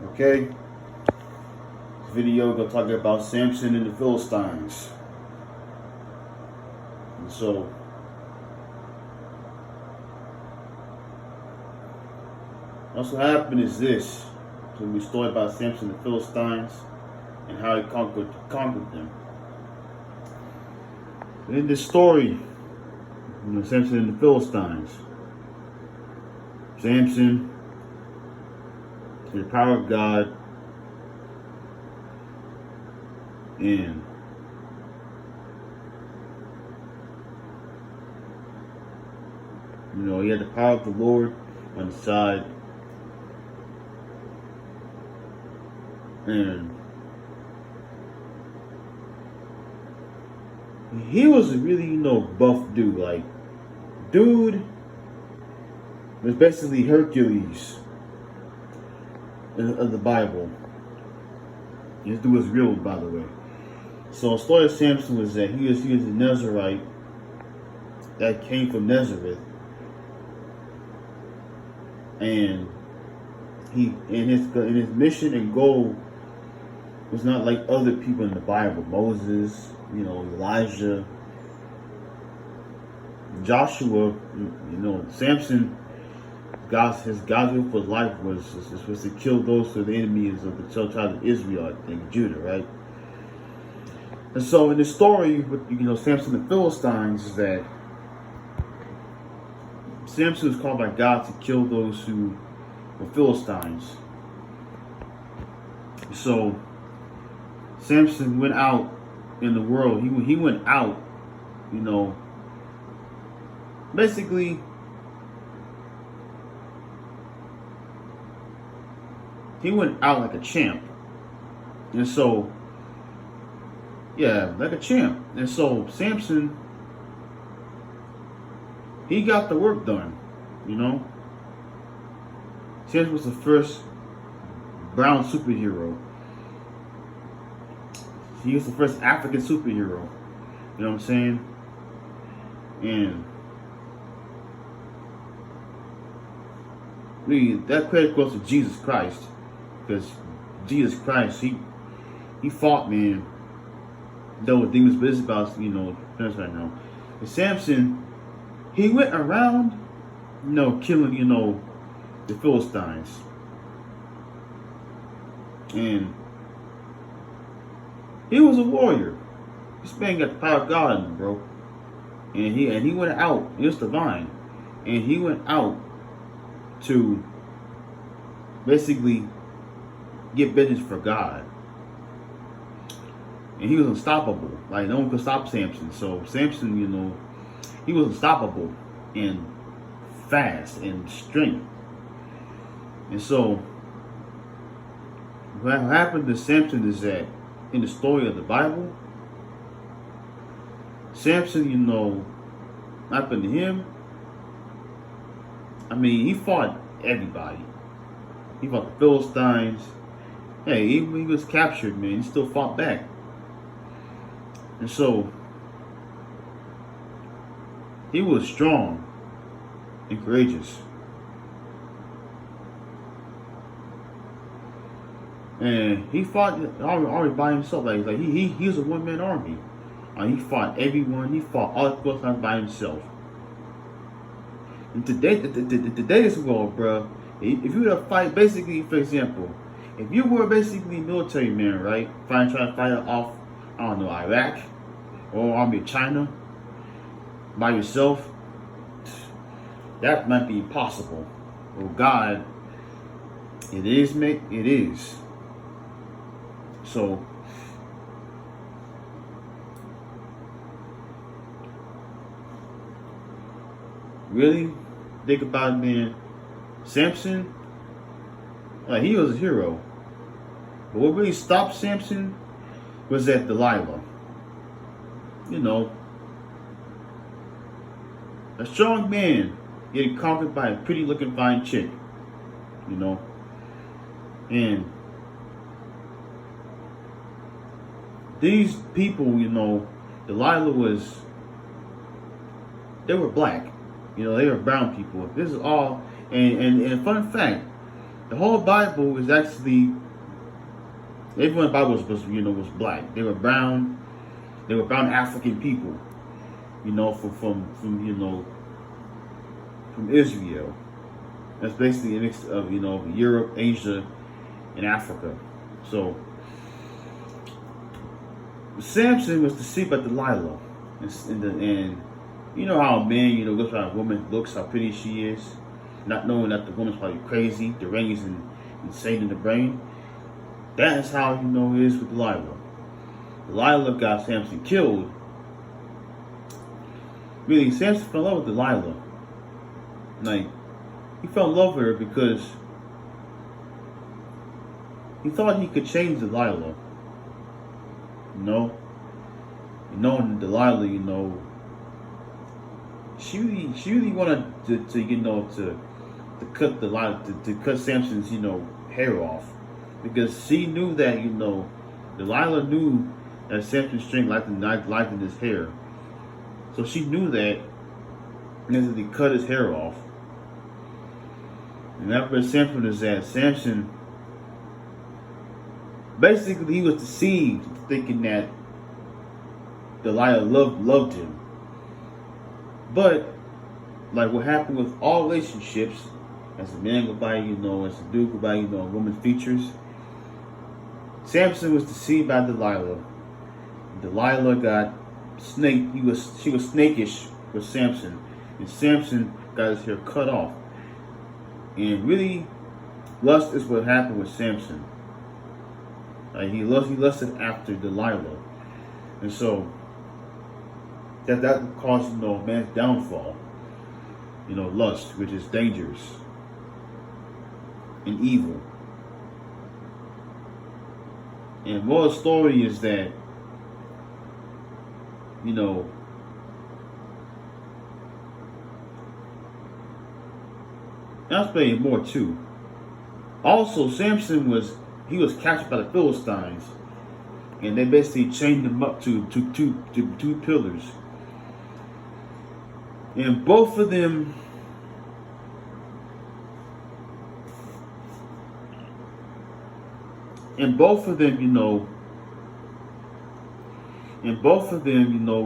Okay, this video gonna talk about Samson and the Philistines. And so, what's happened is this: so we story about Samson and the Philistines and how he conquered them. In this story, Samson and the Philistines. Samson, through the power of God, and he had the power of the Lord on his side, and he was a really buff dude. Like, dude was basically Hercules of the Bible. This dude was real, by the way. So the story of Samson was that he was a Nazarite that came from Nazareth, and his mission and goal was not like other people in the Bible. Moses, Elijah, Joshua, Samson. God's will for life was to kill those who are the enemies of the tribe of Israel, I think, Judah, right? And so in the story with Samson and the Philistines is that Samson was called by God to kill those who were Philistines. So Samson went out in the world. He went out, basically. He went out like a champ. And so, yeah, like a champ. And so, Samson, he got the work done, Samson was the first brown superhero. He was the first African superhero. You know what I'm saying? And that credit goes to Jesus Christ. Because Jesus Christ, he fought, man, dealt with demons, but it's about, right now. But Samson, he went around, killing, the Philistines. And he was a warrior. This man got the power of God in him, bro. And he went out, it was divine. And he went out to basically get business for God. And he was unstoppable. Like, no one could stop Samson. So Samson, he was unstoppable and fast and strength. And so what happened to Samson is that in the story of the Bible, Samson, happened to him. I mean, he fought everybody. He fought the Philistines. Hey, even when he was captured, man, he still fought back. And so, he was strong and courageous. And he fought army by himself. Like he was a one-man army. He fought everyone. He fought all the Philistines by himself. And today's world, bro, if you were to fight, basically, for example, if you were basically a military man, right, trying to fight off, Iraq or army of China by yourself, that might be impossible. Well, God, it is, mate. It is. So, really think about it, man. Samson, like, he was a hero. But what really stopped Samson was that Delilah. A strong man getting conquered by a pretty looking fine chick. And these people, Delilah they were black. They were brown people. This is all, and fun fact, The whole Bible is actually everyone in the Bible was black. They were brown. They were brown African people. From Israel. That's basically a mix of Europe, Asia, and Africa. So Samson was deceived by Delilah, and you know how a man looks at a woman, looks how pretty she is, not knowing that the woman's probably crazy, deranged, and insane in the brain. That is how it is with Delilah. Delilah got Samson killed. Really, Samson fell in love with Delilah. Like, he fell in love with her because he thought he could change Delilah. And Delilah, she really wanted to cut to cut Samson's hair off, because she knew that Delilah knew that Samson's strength liked in his hair, so she knew that he cut his hair off. And after Samson is that Samson basically he was deceived, thinking that Delilah loved him. But like what happened with all relationships, as a man go by, as a dude go by, a woman's features. Samson was deceived by Delilah. Delilah got snake. She was snakish with Samson, and Samson got his hair cut off. And really, lust is what happened with Samson. He lusted after Delilah, and so that caused man's downfall. Lust, which is dangerous and evil. And more of the story is that I'll explain more too. Also, Samson was captured by the Philistines, and they basically chained him up to two pillars. And both of them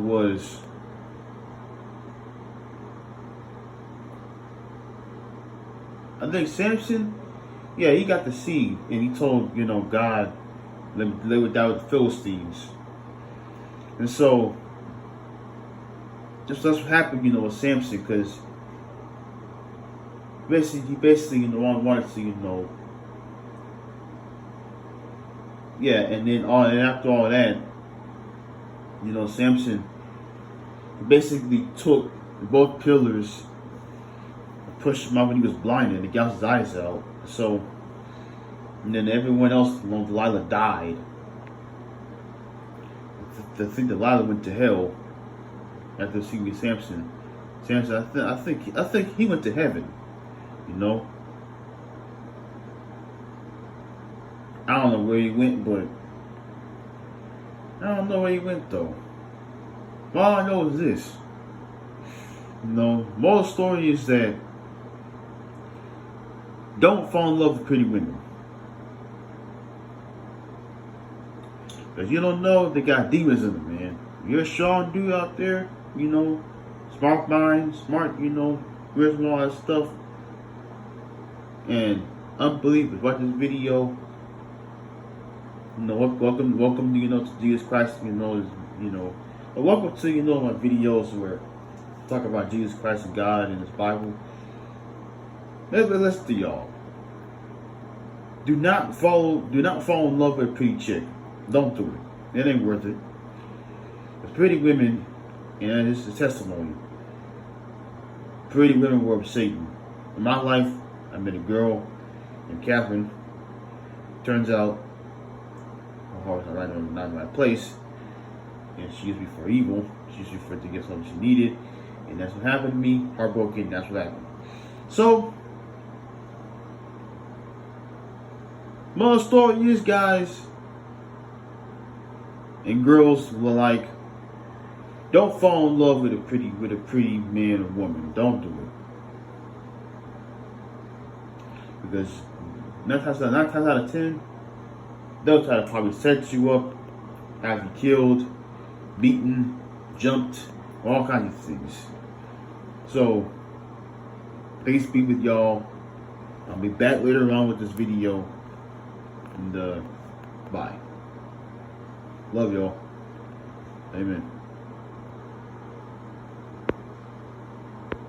was I think Samson, yeah, he got deceived, and he told God, let me die with the Philistines. And so that's what happened, with Samson, because he basically wanted to yeah, and then after all that, Samson basically took both pillars, pushed him out when he was blinded, and gouged his eyes out. So, and then everyone else, Delilah died. I think Delilah went to hell after seeing Samson. I think he went to heaven. I don't know where he went, but I don't know where he went though. All I know is this. Moral of the story is that don't fall in love with pretty women. Because you don't know if they got demons in them, man. You're a strong dude out there, smart mind, smart, charisma, all that stuff. And unbelievers, watch this video. Welcome to Jesus Christ, welcome to, my videos where I talk about Jesus Christ and God and His Bible. Listen to y'all. Do not fall in love with a pretty chick. Don't do it. It ain't worth it. There's pretty women, and this is a testimony. Pretty women were of Satan. In my life, I met a girl named Catherine. Turns out her heart was not in the right place, and she used me for evil. She used me to get something she needed, and that's what happened to me. Heartbroken. That's what happened. So, moral story is, guys and girls alike, don't fall in love with a pretty man or woman. Don't do it, because nine times out of 10, they'll try to probably set you up, have you killed, beaten, jumped, all kinds of things. So, peace be with y'all. I'll be back later on with this video. And, bye. Love y'all. Amen.